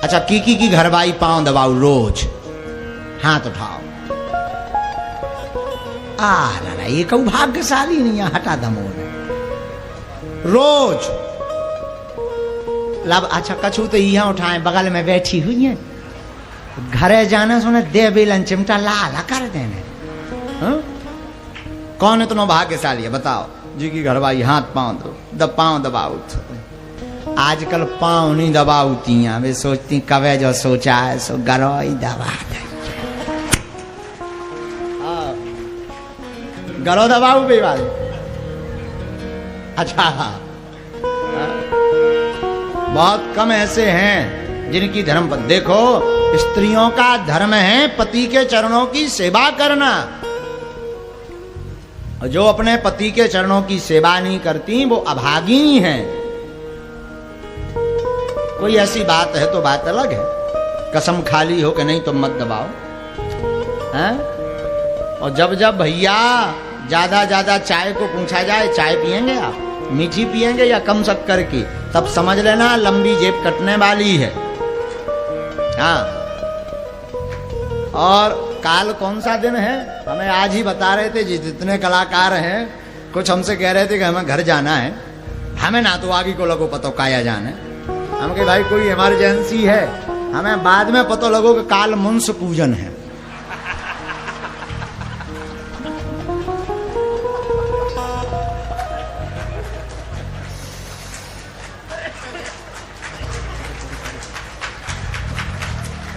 अच्छा, की घरवाई पांव दबाओ रोज, हाथ उठाओ। ला ये कहू भाग्यशाली नहीं है, हटा दमो रोज लब। अच्छा, कछु तो यहाँ उठाए, बगल में बैठी हुई है, घरे जाना सुने दे बेलन चिमटा लाला कर देने। कौन इतना भाग्यशाली है बताओ, जी की घरवाई हाथ पांव दो, पांव दबाओ। आजकल पांव नहीं दबाती हैं, वे सोचती कवे जो सोचा है सो गरोई दबा दे। गरो दबाऊ बेवाल। अच्छा, बहुत कम ऐसे हैं जिनकी धर्म पर देखो, स्त्रियों का धर्म है पति के चरणों की सेवा करना, और जो अपने पति के चरणों की सेवा नहीं करती वो अभागी हैं। कोई ऐसी बात है तो बात अलग है, कसम खाली हो कि नहीं तो मत दबाओ, हैं? और जब जब भैया ज्यादा चाय को पूछा जाए, चाय पिएंगे आप, मीठी पिएंगे या कम शक्कर की, तब समझ लेना लंबी जेब कटने वाली है। हाँ, और काल कौन सा दिन है हमें आज ही बता रहे थे, जितने कलाकार हैं कुछ हमसे कह रहे थे कि हमें घर जाना है, हमें ना तो आगे को लगो पतो काया जाने, हम कहे भाई कोई इमरजेंसी है, हमें बाद में पतो लगो कि काल मुंस पूजन है।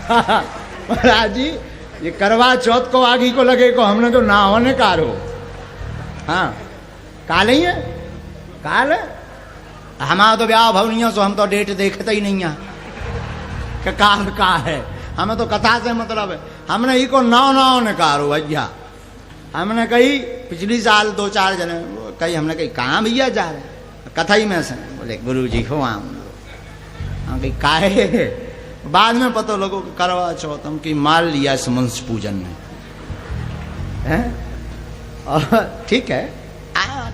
महाराज जी, ये करवा चौथ को आगे को लगे को हमने तो ना होने कार हो। हाँ, काल ही है, काल है। हमारा तो ब्याह भवनिया सो हम तो डेट देखते ही नहीं है कि काल का है, हमें तो कथा से मतलब है। हमने ही को नाव ने कार हो भैया, हमने कही पिछली साल 2-4 जने कही, हमने कही कहाँ भैया जा रहे, कथा ही में से बोले गुरु जी हो हम कही काहे, बाद में पता लगो करवा चौथ हम की माल लिया इस मंस पूजन में है। और ठीक है,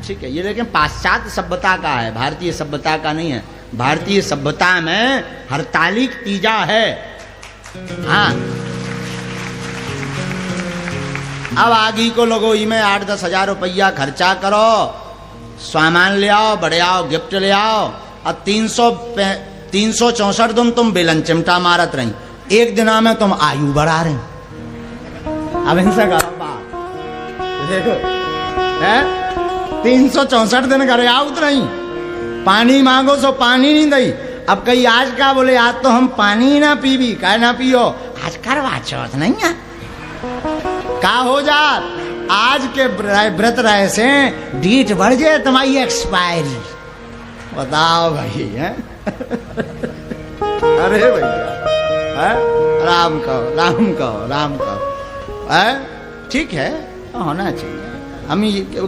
ठीक है ये, लेकिन पाश्चात्य सभ्यता का है, भारतीय सभ्यता का नहीं है। भारतीय सभ्यता में हरतालिक तीजा है। हाँ, अब आगे को लोगो में 8-10 हजार रुपया खर्चा करो, सामान ले आओ, बड़े आओ, गिफ्ट ले आओ, और 364 दिन तुम बेलन चिमटा मारत रही, एक दिन में तुम आयु बढ़ा रही। अब इनसे करो बात, देखो है 364 दिन करे आउत रही, पानी मांगो सो पानी नहीं दई। अब कहीं आज का बोले आज तो हम पानी ना पीबी, क्या ना पियो, आज करवा चौथ नहीं है का हो जात, आज के व्रत रहे से डेट बढ़ जाए तुम्हारी एक्सपायरी, बताओ भाई है। अरे भैया राम कहो, राम कहो, राम कहो, है ठीक है, होना चाहिए। हम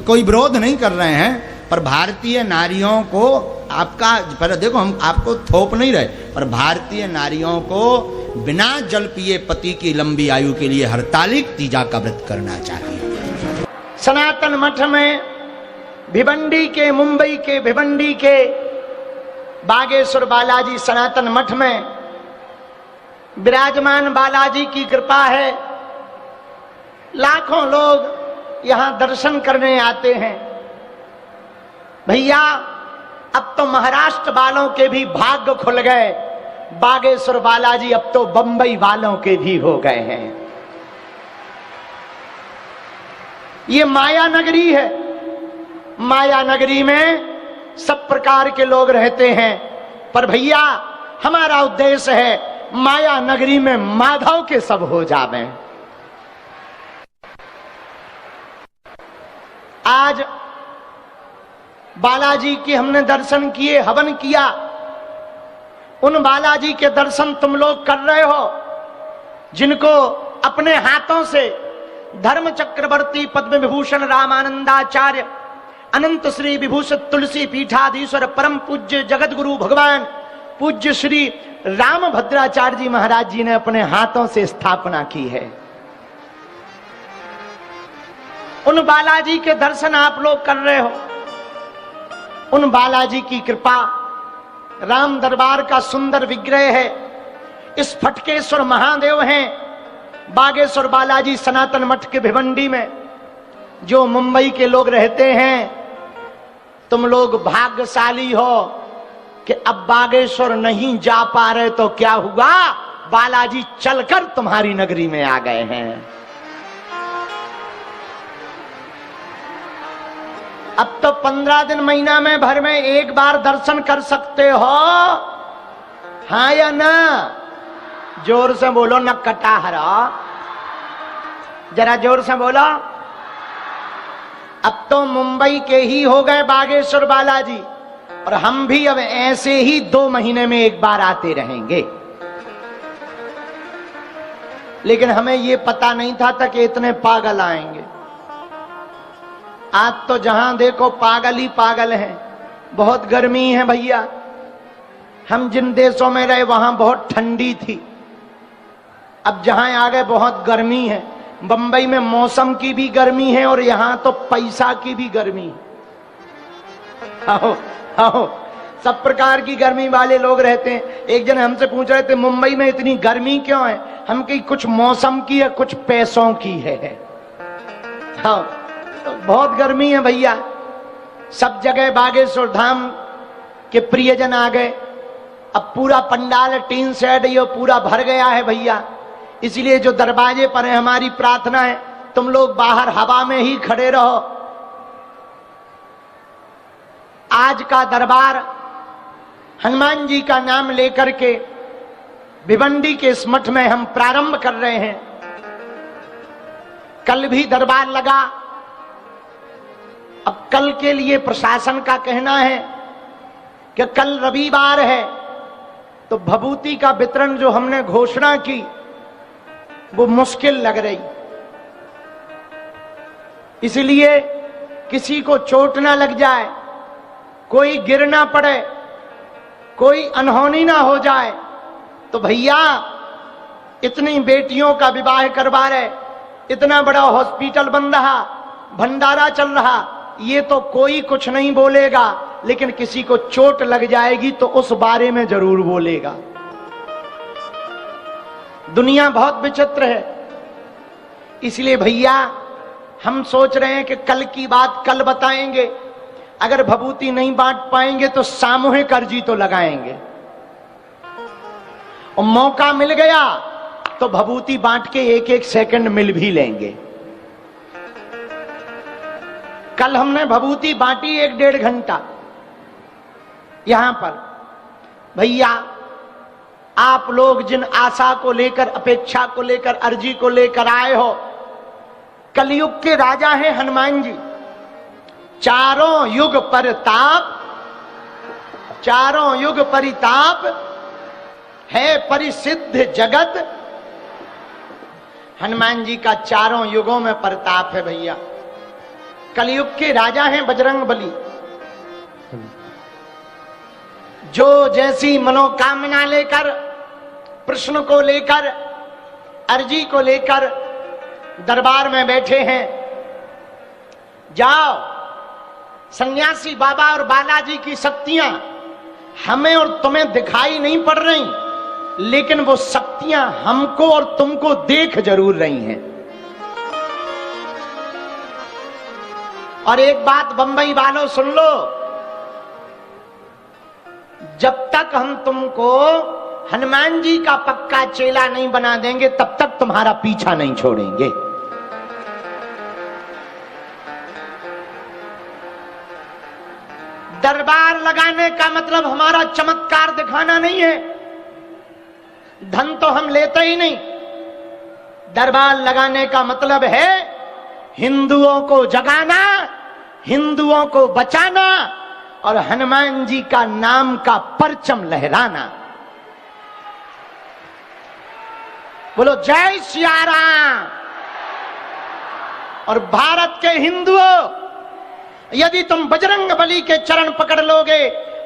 कोई विरोध नहीं कर रहे हैं, पर भारतीय नारियों को आपका, पर देखो हम आपको थोप नहीं रहे, पर भारतीय नारियों को बिना जल पिए पति की लंबी आयु के लिए हरतालिक तीजा का व्रत करना चाहिए। सनातन मठ में भिवंडी के, मुंबई के भिवंडी के बागेश्वर बालाजी सनातन मठ में विराजमान बालाजी की कृपा है, लाखों लोग यहां दर्शन करने आते हैं। भैया अब तो महाराष्ट्र वालों के भी भाग्य खुल गए, बागेश्वर बालाजी अब तो बंबई वालों के भी हो गए हैं। ये माया नगरी है, माया नगरी में सब प्रकार के लोग रहते हैं, पर भैया हमारा उद्देश्य है माया नगरी में माधव के सब हो जावे। आज बालाजी के हमने दर्शन किए, हवन किया, उन बालाजी के दर्शन तुम लोग कर रहे हो जिनको अपने हाथों से धर्म चक्रवर्ती पद्म विभूषण रामानंदाचार्य अनंत श्री विभूषित तुलसी पीठाधीश्वर परम पूज्य जगत गुरु भगवान पूज्य श्री राम भद्राचार्य जी महाराज जी ने अपने हाथों से स्थापना की है। उन बालाजी के दर्शन आप लोग कर रहे हो, उन बालाजी की कृपा, राम दरबार का सुंदर विग्रह है, इस फटकेश्वर महादेव हैं बागेश्वर बालाजी सनातन मठ के भिवंडी में। जो मुंबई के लोग रहते हैं, तुम लोग भाग्यशाली हो कि अब बागेश्वर नहीं जा पा रहे तो क्या हुआ, बालाजी चलकर तुम्हारी नगरी में आ गए हैं। अब तो 15 दिन महीना में भर में एक बार दर्शन कर सकते हो, हाँ या ना? जोर से बोलो, न कटाहरा, जरा जोर से बोलो। अब तो मुंबई के ही हो गए बागेश्वर बालाजी, और हम भी अब ऐसे ही 2 महीने में एक बार आते रहेंगे। लेकिन हमें यह पता नहीं था कि इतने पागल आएंगे। आज तो जहां देखो पागल ही पागल हैं। बहुत गर्मी है भैया। हम जिन देशों में रहे वहां बहुत ठंडी थी, अब जहां आ गए बहुत गर्मी है। बंबई में मौसम की भी गर्मी है और यहां तो पैसा की भी गर्मी है। आओ आओ, सब प्रकार की गर्मी वाले लोग रहते हैं। एक जन हमसे पूछ रहे थे मुंबई में इतनी गर्मी क्यों है? हम कहीं कुछ मौसम की है, कुछ पैसों की है। हाँ, तो बहुत गर्मी है भैया। सब जगह बागेश्वर धाम के प्रियजन आ गए। अब पूरा पंडाल टीन शेड ये पूरा भर गया है भैया। इसलिए जो दरवाजे पर है, हमारी प्रार्थना है तुम लोग बाहर हवा में ही खड़े रहो। आज का दरबार हनुमान जी का नाम लेकर के भिवंडी के इस मठ में हम प्रारंभ कर रहे हैं। कल भी दरबार लगा। अब कल के लिए प्रशासन का कहना है कि कल रविवार है, तो भभूति का वितरण जो हमने घोषणा की वो मुश्किल लग रही। इसलिए किसी को चोट ना लग जाए, कोई गिर ना पड़े, कोई अनहोनी ना हो जाए, तो भैया इतनी बेटियों का विवाह करवा रहे, इतना बड़ा हॉस्पिटल बन रहा, भंडारा चल रहा, ये तो कोई कुछ नहीं बोलेगा, लेकिन किसी को चोट लग जाएगी तो उस बारे में जरूर बोलेगा। दुनिया बहुत विचित्र है। इसलिए भैया हम सोच रहे हैं कि कल की बात कल बताएंगे। अगर भभूति नहीं बांट पाएंगे तो सामूहिक अर्जी तो लगाएंगे, और मौका मिल गया तो भभूति बांट के 1-1 सेकंड मिल भी लेंगे। कल हमने भभूति बांटी 1-1.5 घंटा यहां पर। भैया आप लोग जिन आशा को लेकर, अपेक्षा को लेकर, अर्जी को लेकर आए हो, कलयुग के राजा हैं हनुमान जी। चारों युग परताप, चारों युग परिताप है परिसिद्ध जगत। हनुमान जी का चारों युगों में प्रताप है भैया। कलयुग के राजा हैं बजरंग बली। जो जैसी मनोकामना लेकर, प्रश्न को लेकर, अर्जी को लेकर दरबार में बैठे हैं, जाओ। सन्यासी बाबा और बालाजी की शक्तियां हमें और तुम्हें दिखाई नहीं पड़ रही, लेकिन वो शक्तियां हमको और तुमको देख जरूर रही हैं। और एक बात बंबई वालों सुन लो, जब तक हम तुमको हनुमान जी का पक्का चेला नहीं बना देंगे तब तक तुम्हारा पीछा नहीं छोड़ेंगे। दरबार लगाने का मतलब हमारा चमत्कार दिखाना नहीं है। धन तो हम लेते ही नहीं। दरबार लगाने का मतलब है हिंदुओं को जगाना, हिंदुओं को बचाना और हनुमान जी का नाम का परचम लहराना। बोलो जय सिया राम। और भारत के हिंदुओं, यदि तुम बजरंग बली के चरण पकड़ लोगे,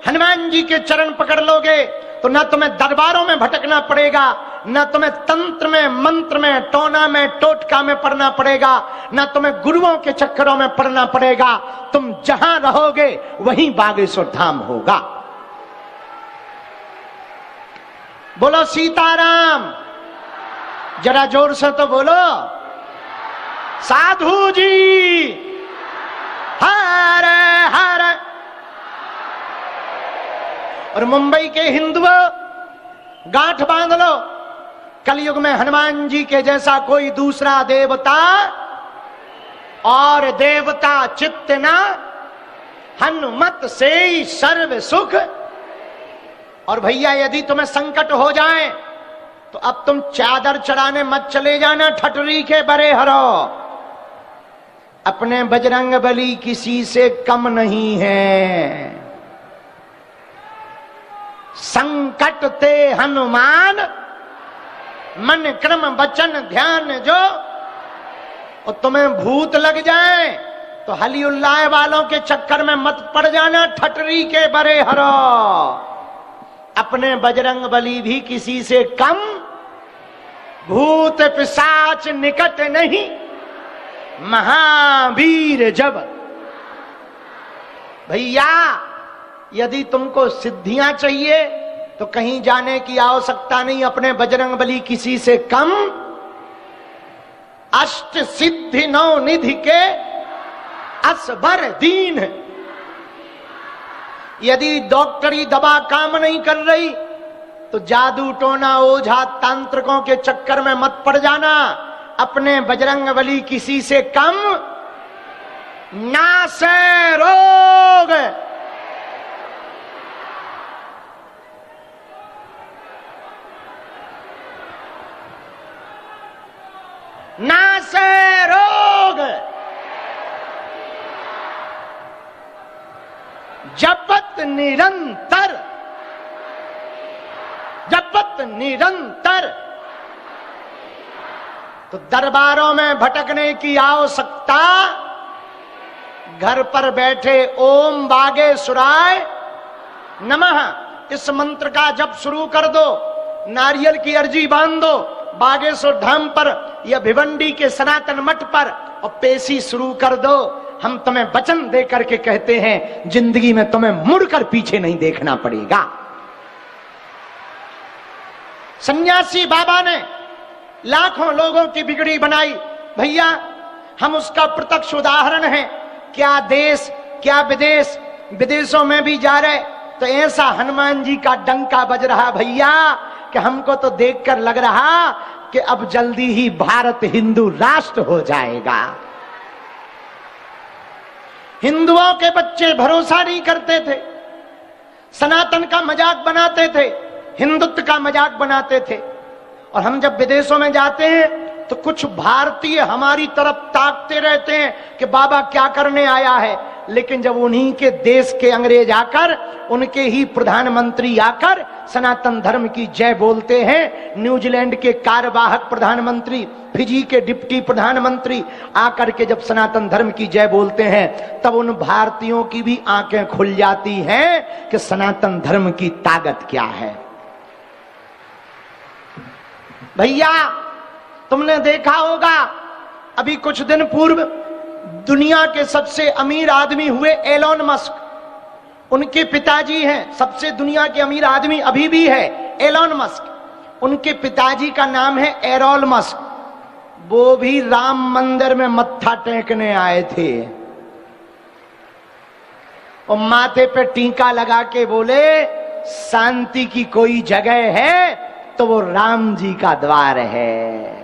हनुमान जी के चरण पकड़ लोगे, तो ना तुम्हें दरबारों में भटकना पड़ेगा, ना तुम्हें तंत्र में, मंत्र में, टोना में, टोटका में पढ़ना पड़ेगा, ना तुम्हें गुरुओं के चक्करों में पढ़ना पड़ेगा। तुम जहां रहोगे वहीं बागेश्वर धाम होगा। बोलो सीताराम। जरा जोर से तो बोलो। साधु जी हर हर। और मुंबई के हिंदुओं गांठ बांध लो, कलयुग में हनुमान जी के जैसा कोई दूसरा देवता और देवता चित्त ना, हनुमत से ही सर्व सुख। और भैया यदि तुम्हें संकट हो जाए तो अब तुम चादर चढ़ाने मत चले जाना ठटरी के बरे हरो। अपने बजरंग बली किसी से कम नहीं है। संकट ते हनुमान, मन क्रम वचन ध्यान जो। और तुम्हें भूत लग जाए तो हलिउल्लाह वालों के चक्कर में मत पड़ जाना ठटरी के बरे हरो। अपने बजरंग बली भी किसी से कम, भूत पिशाच निकट नहीं, महावीर जब। भैया यदि तुमको सिद्धियां चाहिए तो कहीं जाने की आवश्यकता नहीं, अपने बजरंग बली किसी से कम। अष्ट सिद्धि नौ निधि के असबर दीन। यदि डॉक्टरी दवा काम नहीं कर रही तो जादू टोना ओझा तांत्रिकों के चक्कर में मत पड़ जाना। अपने बजरंग बली किसी से कम, ना से रोग। ना से रोग, जपत निरंतर, जपत निरंतर। तो दरबारों में भटकने की आवश्यकता, घर पर बैठे ओम बागेश्वराय नमः इस मंत्र का जप शुरू कर दो। नारियल की अर्जी बांध दो बागेश्वर धाम पर या भिवंडी के सनातन मठ पर और पेशी शुरू कर दो। हम तुम्हें वचन दे करके कहते हैं जिंदगी में तुम्हें मुड़कर पीछे नहीं देखना पड़ेगा। सन्यासी बाबा ने लाखों लोगों की बिगड़ी बनाई। भैया हम उसका प्रत्यक्ष उदाहरण है। क्या देश क्या विदेश, विदेशों में भी जा रहे तो ऐसा हनुमान जी का डंका बज रहा भैया कि हमको तो देखकर लग रहा कि अब जल्दी ही भारत हिंदू राष्ट्र हो जाएगा। हिंदुओं के बच्चे भरोसा नहीं करते थे, सनातन का मजाक बनाते थे, हिंदुत्व का मजाक बनाते थे। और हम जब विदेशों में जाते हैं तो कुछ भारतीय हमारी तरफ ताकते रहते हैं कि बाबा क्या करने आया है। लेकिन जब उन्हीं के देश के अंग्रेज आकर, उनके ही प्रधानमंत्री आकर सनातन धर्म की जय बोलते हैं, न्यूजीलैंड के कार्यवाहक प्रधानमंत्री, फिजी के डिप्टी प्रधानमंत्री आकर के जब सनातन धर्म की जय बोलते हैं, तब उन भारतीयों की भी आंखें खुल जाती हैं कि सनातन धर्म की ताकत क्या है। भैया तुमने देखा होगा अभी कुछ दिन पूर्व दुनिया के सबसे अमीर आदमी हुए एलोन मस्क। उनके पिताजी हैं सबसे दुनिया के अमीर आदमी, अभी भी है एलोन मस्क। उनके पिताजी का नाम है एरोल मस्क। वो भी राम मंदिर में मत्था टेकने आए थे और माथे पे टीका लगा के बोले शांति की कोई जगह है तो वो राम जी का द्वार है।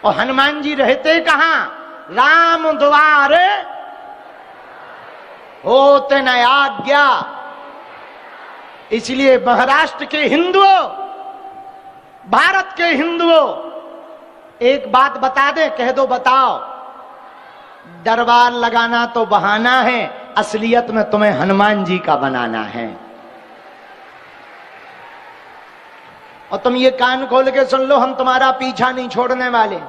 और हनुमान जी रहते कहां? राम द्वार होते न आज्ञा। इसलिए महाराष्ट्र के हिंदुओं, भारत के हिंदुओं, एक बात बता दे, कह दो बताओ। दरबार लगाना तो बहाना है, असलियत में तुम्हें हनुमान जी का बनाना है। और तुम ये कान खोल के सुन लो, हम तुम्हारा पीछा नहीं छोड़ने वाले।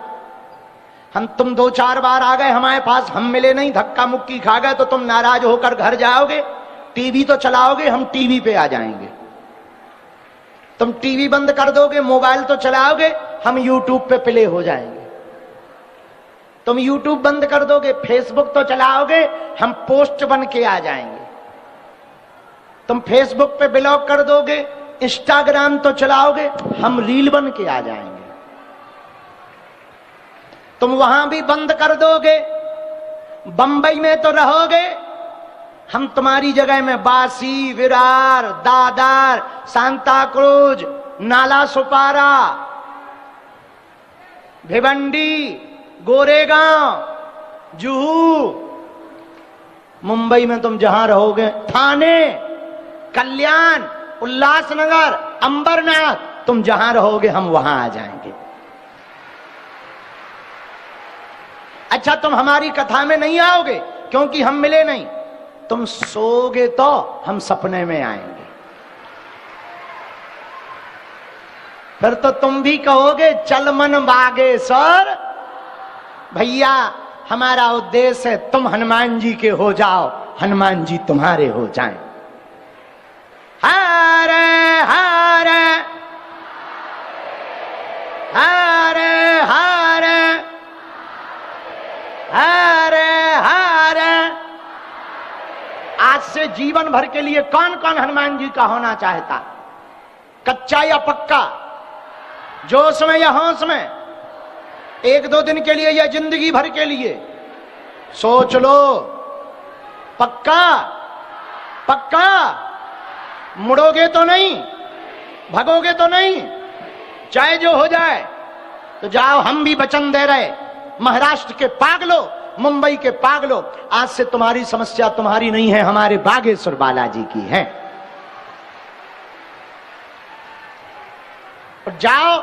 तुम 2-4 बार आ गए हमारे पास, हम मिले नहीं, धक्का मुक्की खा गए तो तुम नाराज होकर घर जाओगे। टीवी तो चलाओगे, हम टीवी पे आ जाएंगे। तुम टीवी बंद कर दोगे, मोबाइल तो चलाओगे, हम यूट्यूब पे प्ले हो जाएंगे। तुम यूट्यूब बंद कर दोगे, फेसबुक तो चलाओगे, हम पोस्ट बन के आ जाएंगे। तुम फेसबुक पे ब्लॉक कर दोगे, इंस्टाग्राम तो चलाओगे, हम रील बन के आ जाएंगे। तुम वहां भी बंद कर दोगे, बंबई में तो रहोगे, हम तुम्हारी जगह में बासी, विरार, दादर, सांता क्रूज, नाला सुपारा, भिवंडी, गोरेगांव, जुहू, मुंबई में तुम जहां रहोगे, थाने, कल्याण, उल्लासनगर, अंबरनाथ, तुम जहां रहोगे हम वहां आ जाएंगे। अच्छा, तुम हमारी कथा में नहीं आओगे क्योंकि हम मिले नहीं, तुम सोओगे तो हम सपने में आएंगे। फिर तो तुम भी कहोगे चल मन बागेश्वर। भैया, हमारा उद्देश्य है तुम हनुमान जी के हो जाओ, हनुमान जी तुम्हारे हो जाएं। हरे हरे हरे हरे हरे हरे। आज से जीवन भर के लिए कौन कौन हनुमान जी का होना चाहता? कच्चा या पक्का? जोश में या होश में? एक दो दिन के लिए या जिंदगी भर के लिए? सोच लो। पक्का? पक्का? मुड़ोगे तो नहीं, भगोगे तो नहीं, चाहे जो हो जाए। तो जाओ, हम भी वचन दे रहे, महाराष्ट्र के पागलो, मुंबई के पागलो, आज से तुम्हारी समस्या तुम्हारी नहीं है, हमारे बागेश्वर बालाजी की है। और जाओ,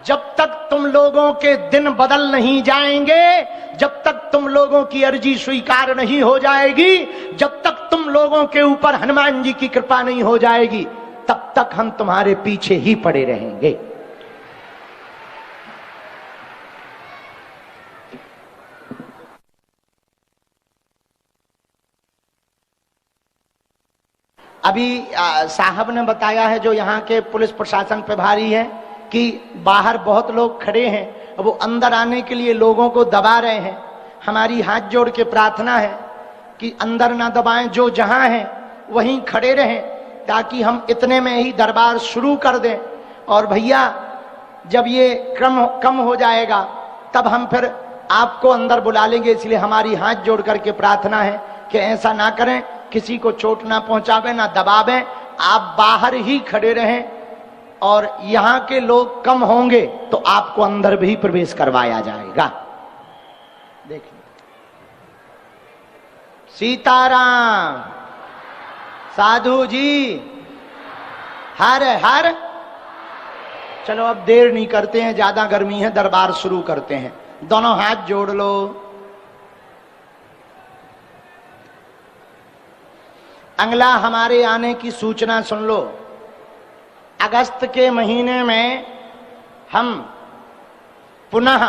जब तक तुम लोगों के दिन बदल नहीं जाएंगे, जब तक तुम लोगों की अर्जी स्वीकार नहीं हो जाएगी, जब तक तुम लोगों के ऊपर हनुमान जी की कृपा नहीं हो जाएगी, तब तक हम तुम्हारे पीछे ही पड़े रहेंगे। अभी साहब ने बताया है, जो यहाँ के पुलिस प्रशासन प्रभारी हैं, कि बाहर बहुत लोग खड़े हैं, वो अंदर आने के लिए लोगों को दबा रहे हैं। हमारी हाथ जोड़ के प्रार्थना है कि अंदर ना दबाएं, जो जहां हैं वहीं खड़े रहें, ताकि हम इतने में ही दरबार शुरू कर दें। और भैया, जब ये क्रम कम हो जाएगा तब हम फिर आपको अंदर बुला लेंगे। इसलिए हमारी हाथ जोड़ करके प्रार्थना है कि ऐसा ना करें, किसी को चोट ना पहुंचावे, ना दबावें, आप बाहर ही खड़े रहें। और यहां के लोग कम होंगे तो आपको अंदर भी प्रवेश करवाया जाएगा। देखिए, सीताराम, साधु जी, हर हर। चलो, अब देर नहीं करते हैं, ज्यादा गर्मी है, दरबार शुरू करते हैं। दोनों हाथ जोड़ लो। अगला हमारे आने की सूचना सुन लो। अगस्त के महीने में हम पुनः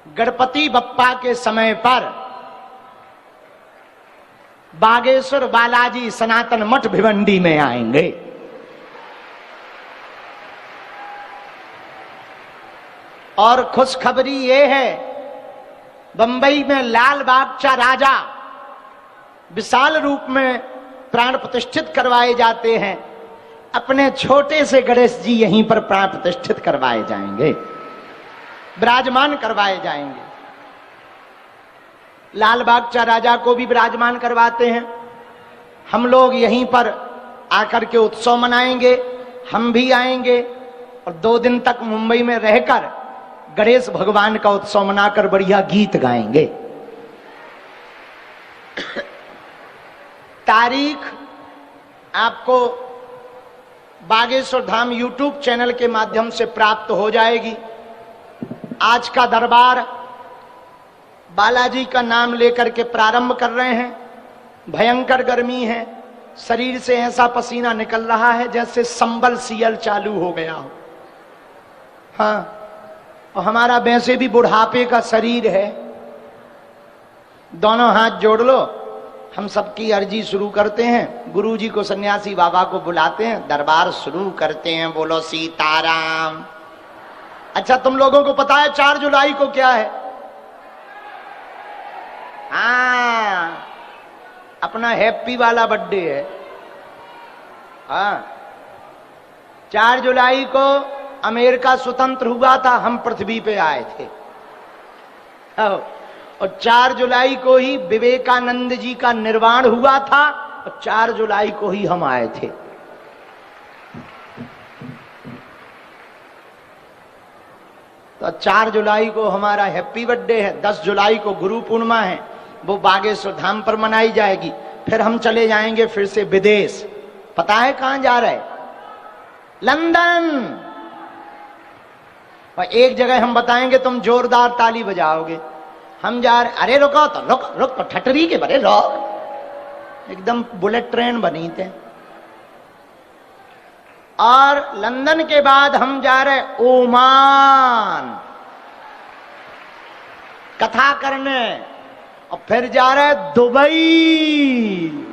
गणपति बप्पा के समय पर बागेश्वर बालाजी सनातन मठ भिवंडी में आएंगे। और खुशखबरी ये है, बंबई में लाल बागचा राजा विशाल रूप में प्राण प्रतिष्ठित करवाए जाते हैं। अपने छोटे से गणेश जी यहीं पर प्राण प्रतिष्ठित करवाए जाएंगे, विराजमान करवाए जाएंगे। लाल बागचा राजा को भी विराजमान करवाते हैं। हम लोग यहीं पर आकर के उत्सव मनाएंगे, हम भी आएंगे और 2 दिन तक मुंबई में रहकर गणेश भगवान का उत्सव मनाकर बढ़िया गीत गाएंगे। तारीख आपको बागेश्वर धाम यूट्यूब चैनल के माध्यम से प्राप्त हो जाएगी। आज का दरबार बालाजी का नाम लेकर के प्रारंभ कर रहे हैं। भयंकर गर्मी है, शरीर से ऐसा पसीना निकल रहा है जैसे संबल सियल चालू हो गया हो। हाँ, और हमारा वैसे भी बुढ़ापे का शरीर है। दोनों हाथ जोड़ लो, हम सबकी अर्जी शुरू करते हैं। गुरुजी को, सन्यासी बाबा को बुलाते हैं, दरबार शुरू करते हैं। बोलो सीताराम। अच्छा, तुम लोगों को पता है 4 जुलाई को क्या है? हाँ, अपना हैप्पी वाला बर्थडे है। हाँ, 4 जुलाई को अमेरिका स्वतंत्र हुआ था, हम पृथ्वी पे आए थे। और 4 जुलाई को ही विवेकानंद जी का निर्वाण हुआ था, और 4 जुलाई को ही हम आए थे। तो 4 जुलाई को हमारा हैप्पी बर्थडे है, 10 जुलाई को गुरु पूर्णिमा है, वो बागेश्वर धाम पर मनाई जाएगी। फिर हम चले जाएंगे फिर से विदेश। पता है कहां जा रहे? लंदन। और एक जगह हम बताएंगे, तुम जोरदार ताली बजाओगे। हम जा रहे, अरे रुको तो, रुक तो, ठटरी के बड़े लोग, एकदम बुलेट ट्रेन बनी थे। और लंदन के बाद हम जा रहे ओमान कथा करने, और फिर जा रहे दुबई।